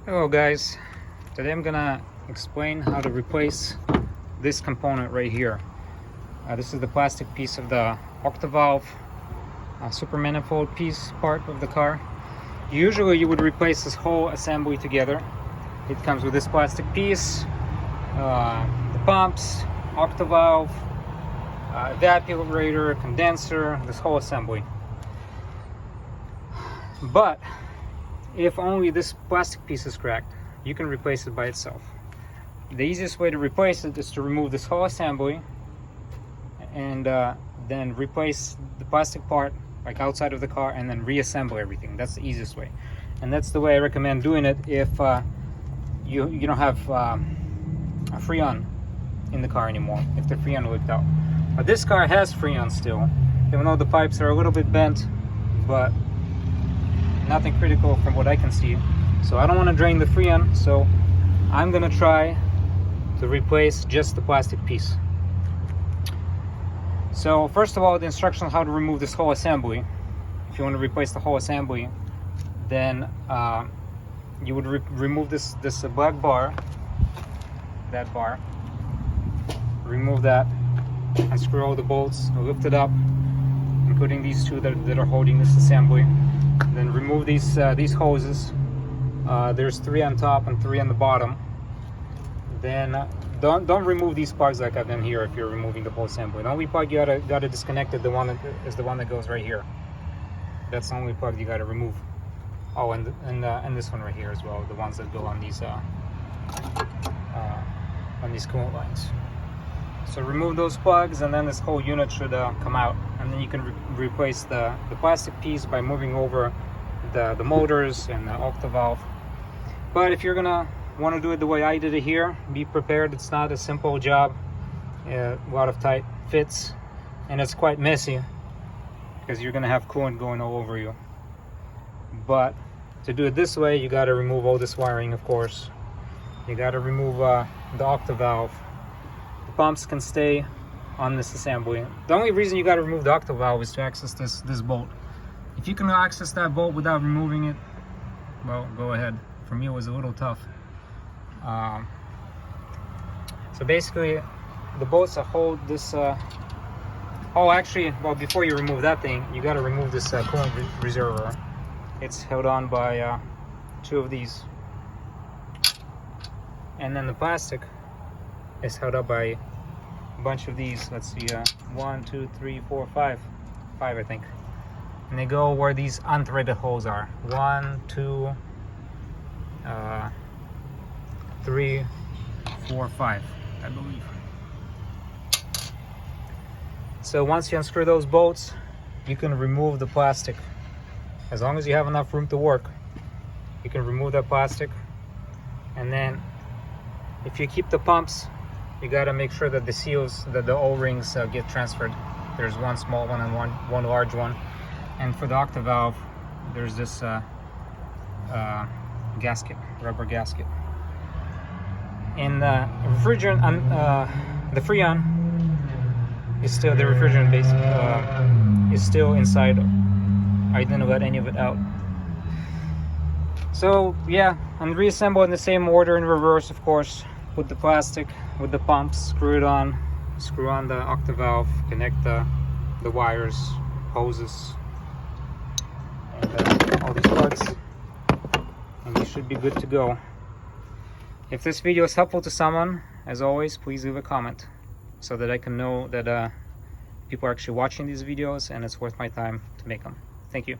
Hello guys, today I'm gonna explain how to replace this component right here. This is the plastic piece of the Octavalve supermanifold piece part of the car. Usually you would replace this whole assembly together. It comes with this plastic piece, the pumps, Octavalve, evaporator, condenser, this whole assembly. But if only this plastic piece is cracked, you can replace it by itself. The easiest way to replace it is to remove this whole assembly and then replace the plastic part like outside of the car and then reassemble everything. That's the easiest way, and that's the way I recommend doing it if you don't have a Freon in the car anymore, if the Freon leaked out. But this car has Freon still, even though the pipes are a little bit bent, but nothing critical from what I can see. So I don't want to drain the Freon, so I'm gonna try to replace just the plastic piece. So first of all, the instructions on how to remove this whole assembly. If you want to replace the whole assembly, then you would remove this black bar, that bar, remove that, unscrew all the bolts, lift it up, including these two that are holding this assembly. Then remove these hoses. There's 3 on top and 3 on the bottom. Then don't remove these plugs like I've done here if you're removing the whole assembly. The only plug you gotta disconnect is the one that goes right here. That's the only plug you gotta remove. Oh, and this one right here as well, the ones that go on these coolant lines. So remove those plugs, and then this whole unit should come out, and then you can replace the plastic piece by moving over the motors and the Octavalve. But if you're gonna want to do it the way I did it here, be prepared. It's not a simple job. A lot of tight fits, and it's quite messy because you're gonna have coolant going all over you. But to do it this way, you got to remove all this wiring, of course. You got to remove the Octavalve. Pumps can stay on this assembly. The only reason you got to remove the Octavalve is to access this bolt. If you can access that bolt without removing it, well, go ahead. For me, it was a little tough. So basically, the bolts that hold this. Oh, actually, well, before you remove that thing, you got to remove this coolant reservoir. It's held on by 2 of these, and then the plastic is held up by a bunch of these. Let's see, 1, 2, 3, 4, 5, I think. And they go where these unthreaded holes are. 1, 2, 3, 4, 5, I believe. So once you unscrew those bolts, you can remove the plastic. As long as you have enough room to work, you can remove that plastic. And then if you keep the pumps, you got to make sure that the seals, that the O-rings get transferred. There's one small one and one large one. And for the Octavalve, there's this gasket, rubber gasket. And the refrigerant, the Freon is still, the refrigerant base is still inside. I didn't let any of it out. So yeah, and reassemble in the same order in reverse, of course. Put the plastic with the pumps, screw it on, screw on the Octavalve, connect the wires, hoses, and all these parts, and you should be good to go. If this video is helpful to someone, as always, please leave a comment so that I can know that people are actually watching these videos and it's worth my time to make them. Thank you.